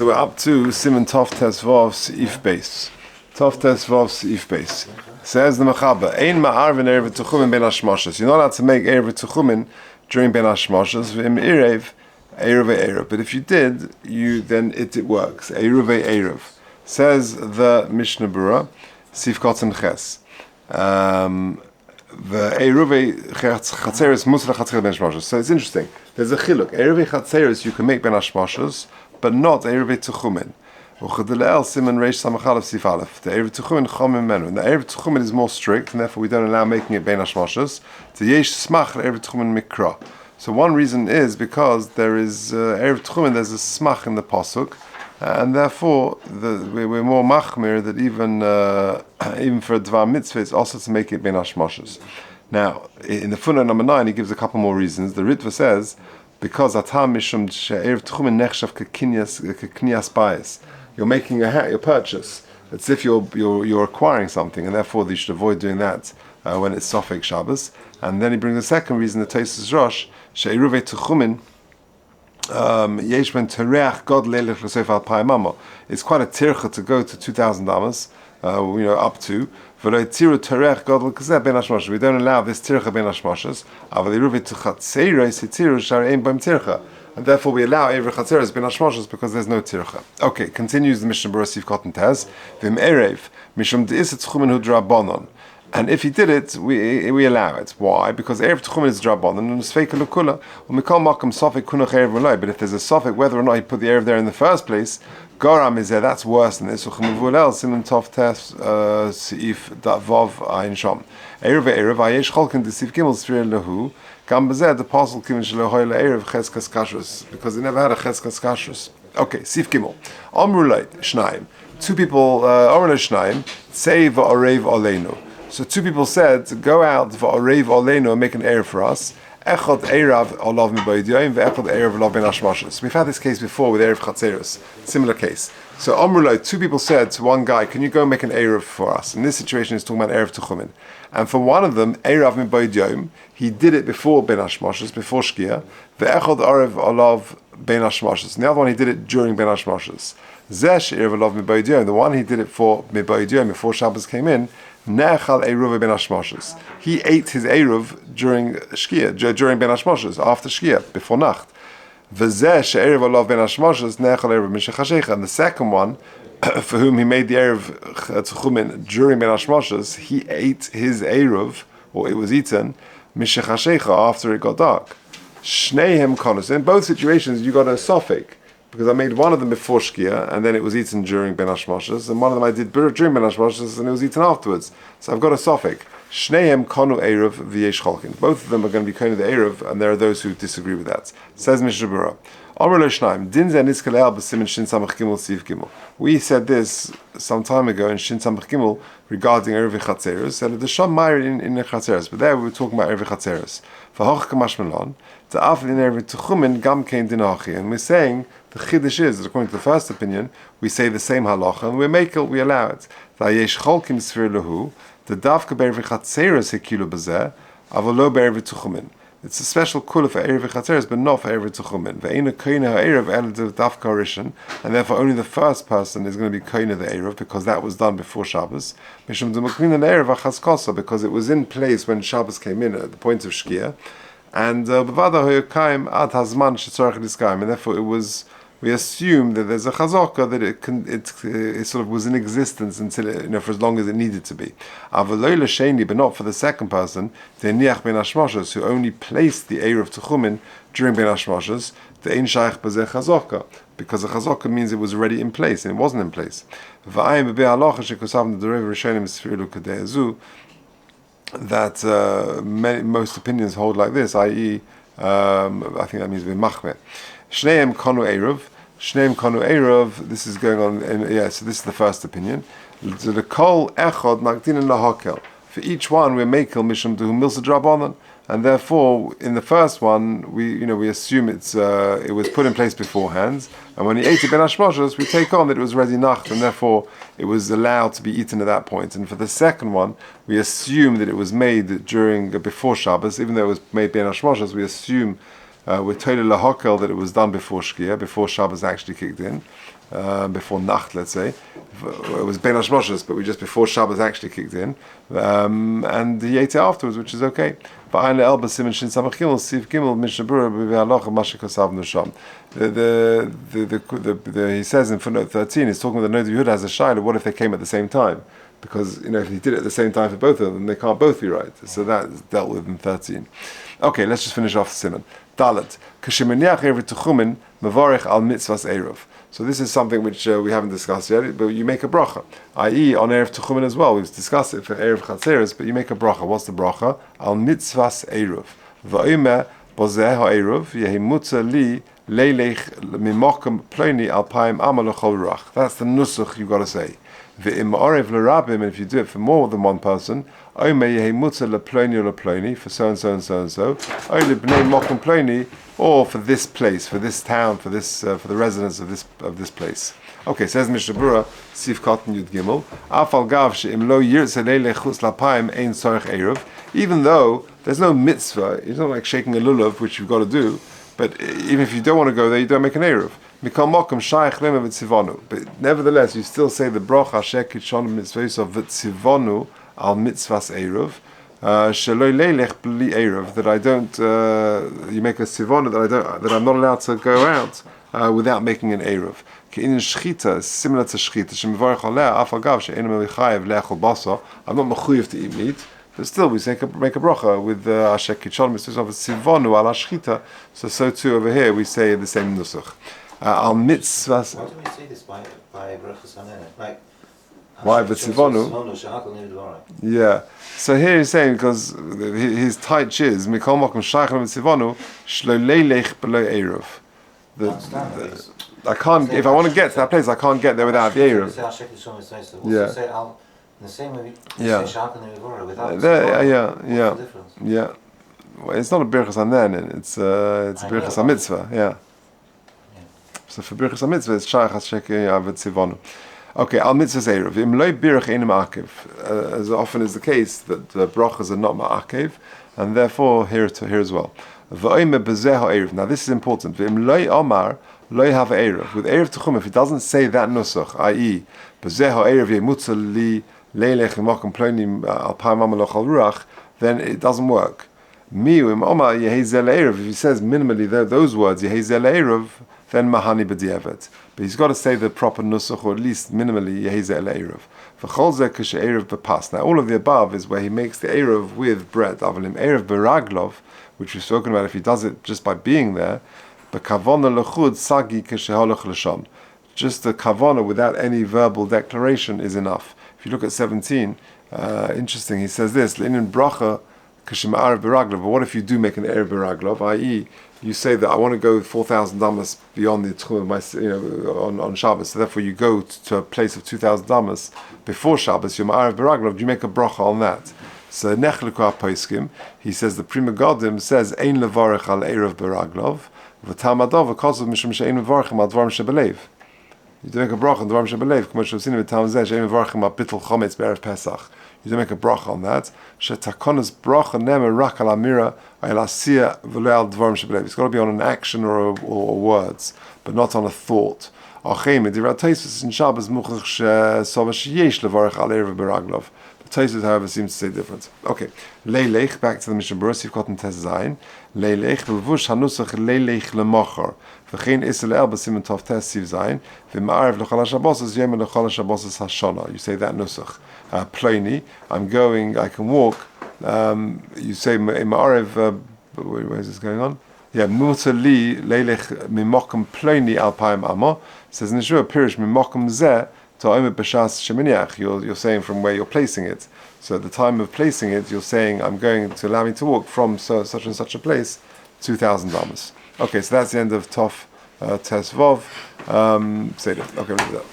So we're up to Siman Tov Tes Vav Seif Beis. Tov Tes Vav Seif Beis. Says the Mechaber, Ein ma'arvin Eruv Techumim ben hashmoshes. You're not allowed to make Eruv Techumim during ben hashmoshes. V'im Erev, Eruv. But if you did, then it works. Eruv. Says the Mishnah Berurah, Sif Kotzen Ches. The Eruv Chatzeres Musla Chatzeres ben hashmoshes. So it's interesting. There's a chiluk. Eruv Chatzeres you can make ben hashmoshes, but not Eruv Techumim. Uchadilel Siman Reish Samachalev Sif Aleph. The Eruv Techumim Chomim Menu. And the Eruv Techumim is more strict, and therefore we don't allow making it Bein Hashmoshes. The Yesh Smach Eruv Techumim Mikra. So one reason is because there is Eruv Techumim. There's a smach in the pasuk, and therefore we're more machmir that even for Dvar Mitzvah it's also to make it Bein Hashmoshes. Now in the footnote number 9 he gives a couple more reasons. The Ritva says, because atam mishum she'erev tchumen nechshav keknias bayis. You're making your purchase. It's if you're acquiring something, and therefore you should avoid doing that when it's Sofek Shabbos. And then he brings the second reason, the Tosfos Rosh, she'eruv tchumen yesh ben tereach god leilech l'sof al payimamo. It's quite a tircha to go to 2,000 amas, up to. We don't allow this tircha ben hashmoshes. And therefore we allow Eruv Chatzeres ben hashmoshes because there's no tircha. Okay, continues the Mishnah Berurah Sif Kotten Tez. V'im erev mishum de'is tchumen hu drabanon. And if he did it, we allow it. Why? Because Eruv Techumim is drabanon and sfeika l'kula. Umikol makom sofek kunach erev v'loi. But if there's a sofek whether or not he put the erev there in the first place, Goram is there. That's worse than this. Siman Tov Tes Seif Vav Ayin Shom. Eruv Ayesh Cholkin Desif Gimel Sfir Lehu. Gam Bezeh the Apostle Kivin Shelo Eruv Cheskas Kashrus, because they never had a Cheskas Kashrus. Okay, Sif Gimel. Omrulait Shnaim. Two people. Omrulait Shnaim say Va'arev Oleinu. So two people said, go out Va'arev Oleinu and make an erev for us. Echad Eirav Olav Mibayidyoim ve'echad Eirav Olav Ben Hashmoshes. We've had this case before with Eruv Chatzeres. Similar case. So Omrulai, two people said to one guy, can you go make an Eruv for us? In this situation, he's talking about Eruv Techumim. And for one of them, Eirav Mibayidyoim, he did it before Ben Hashmoshes, before Shkia. Ve'echad Eirav Olav Ben Hashmoshes. And the other one, he did it during Ben Hashmoshes. Zesh Eirav Olav Mibayidyoim. The one he did it for Mibayidyoim, before Shabbos came in, Nechal Eruv ben hashmoshes. He ate his Eruv during Shkia, during ben hashmoshes, after Shkia, before Nacht. V'zeh she'eruv olav ben hashmoshes nechal Eruv mishachashecha. And the second one, for whom he made the Eruv Techumim during ben hashmoshes, he ate his Eruv, or it was eaten, mishachashecha, after it got dark. Shneihem konus. In both situations, you got a sofek, because I made one of them before Shkia, and then it was eaten during Ben Hashmoshes, and one of them I did during Ben Hashmoshes, and it was eaten afterwards. So I've got a sofek. Shneim konu eruv v'yesh cholkin. Both of them are going to be konu the eruv, and there are those who disagree with that. Says Mishnah Berurah. We said this some time ago in Shin Samach Gimel regarding Eruv Chatzeres, and the Sham Meir in Chatzeres, but there we were talking about Eruv Chatzeres. And we're saying the chiddush is that according to the first opinion, we say the same halacha and we allow it. The davka be'eruv chatzeres hekilu b'zeh, aval lo be'eruv Techumim. It's a special kula for eruv chatzeres, but not for eruv Techumim. Ve'ena koina ha'eruv el de davka rishon, and therefore only the first person is going to be koina the eruv because that was done before Shabbos. Mishum demakmin an eruv achaskosa, because it was in place when Shabbos came in at the point of Shkia, and b'vada ho'yokayim ad hazman shetzorach liskayim, and therefore it was. We assume that there's a chazaka that it sort of was in existence until for as long as it needed to be. Avaloi l'sheni, but not for the second person, the niach ben hashmoshes, who only placed the Eruv Techumim during ben hashmoshes, the ein shaykh b'zeh chazaka, because the chazaka means it was already in place and it wasn't in place. V'ayim b'bei halacha shekosav d'rev rishonim sfiru kadezu, that most opinions hold like this, i.e., I think that means v'machmeh. Shneim konu eruv. This is going on. So this is the first opinion. The kol echad magdinin lahakel. For each one, we're makel mishum to milsa drabanan, and therefore, in the first one, we assume it was put in place beforehand, and when he ate it ben hashmoshes, we take on that it was ready nacht, and therefore it was allowed to be eaten at that point. And for the second one, we assume that it was made before Shabbos, even though it was made ben hashmoshes. We assume with Toile Lahokel that it was done before Shkia, before Shabbos actually kicked in. before Nacht, let's say. It was Ben Hashmoshes, but we just before Shabbos actually kicked in, and he ate it afterwards, which is okay. He says in footnote 13, he's talking about the Noda Yehuda has a shaila. What if they came at the same time? Because if he did it at the same time for both of them, they can't both be right. So that's dealt with in 13. Okay, let's just finish off the Siman. Dalet k'shemaniach erev Techumim mevarich al mitzvahs Eruv. So this is something which we haven't discussed yet, but you make a bracha, i.e. on Erev Techumim as well. We've discussed it for Erev Chatzeres, but you make a bracha. What's the bracha? Al mitzvahs Eruv. V'omer bozeh ha'eruv yehi mutzer li leilech mimokum ploni alpayim amal l'chol ruach. That's the nusach you've got to say. V'im orev l'rabim, and if you do it for more than one person, omer yehi mutzer leploni leploni, for so and so and so and so, or lebnei mokum ploni, or for this place, for this town, for this, for the residents of this place. Okay, says Mishnah Berurah, Sif Katan Yud Gimel, Afal Gav she'im lo yirtzeh leilech chutz lapayim ein tzorich eruv. Even though there's no mitzvah, it's not like shaking a lulav, which you've got to do. But even if you don't want to go there, you don't make an eruv. Mikol mokum shayich lema v'tzivonu. But nevertheless, you still say the bracha asher kitshon mitzvahos v'tzivonu al mitzvahs eruv. Sheloi leilech b'li eruv, that I don't. You make a tzivonu that I'm not allowed to go out without making an eruv. Ke'inin shchita is similar to shchita. Shemivarech aleh afal gav she'enim elichayev le'echol basa. I'm not mechuyev to eat meat. But still, we make a bracha with Asher Kitchon Mitzvah of Sivonu al Ashchita. So too over here we say the same nusach. Al mitzvahs. Why do we say this by Brachas Hanen? Like why Sivonu? Yeah. So here he's saying because his tight is Mikol Mokum Shayach Sivonu Shlo Leilech Below Eruv. I can't. If I want to get to that place, I can't get there without the Eruv. Yeah. The same way you say Shachar Nevivora without yeah. Well, it's not a Birchas Hanen, it's a Birchas HaMitzvah, yeah. So for Birchas HaMitzvah, it's Shayach HaShek Yavet Sivonu. Okay, Al Mitzvahs Eruv. Im Loi Birch Ein Ma'akev. As often is the case, that the brachas are not Ma'akev, and therefore here as well. V'oime Bezeh HaEruv. Now this is important. V'im Loi Omar, Loi Have Eruv. With Eruv Techumim, if it doesn't say that nusach, i.e. Bezeh HaEruv Yemutza Li then it doesn't work. If he says minimally those words, then mahani b'di'evet. But he's got to say the proper nusach, or at least minimally eruv. Now all of the above is where he makes the eruv with bread. Eruv beraglov, which we've spoken about, if he does it just by being there, just the kavana without any verbal declaration is enough. If you look at 17, interesting, he says this, L'inin bracha k'shem Eruv beraglov. But what if you do make an Eruv beraglov, i.e., you say that I want to go 4,000 damas beyond the Techumim on Shabbos, so therefore you go to a place of 2,000 damas before Shabbos, you're Eruv beraglov, do you make a bracha on that? So nechleku ha'poskim, he says the Prima Godim says, Ein levarech al Eruv beraglov, v'tamadov v'kozov mishum she'ein levarechim al dvarim shebelev. You do make a bracha on Dvarim Shebelev, K'mosh Shavsinu v'Tam Zeh, She'em Mevarchim Bittul Chometz B'Erev Pesach. You do make a bracha on that. She'takonas bracha nemer rak al amira al asiya v'lo al Dvarim Shebelev. It's got to be on an action or words, but not on a thought. Achim, Dirat Taisus in Shabbos Muchach She'sova She'yesh Levarech al Erev Beraglov. Taisus, however, seems to say different. Okay, Leilech, back to the Mishnah Berurah, you've gotten Tes Zayin. Leilech, V'vush hanusach Leilech lemochar. V'chein isel el b'simen tov Tes Siv Zayin. V'ma'arev l'chol ha-Shabbos, yem l'chol ha-Shabbos hashana. You say that nusach. Ploni, I'm going, I can walk. You say Ma'arev, where is this going on? Yeah, Muta li Leilech mimokum ploni alpayim amo. Says Nishua Pirish mimokum zeh. You're saying from where you're placing it. So at the time of placing it, you're saying, I'm going to allow me to walk from such and such a place, 2,000 damas. Okay, so that's the end of Tov Tes Vov. Say that. Okay, we'll do that.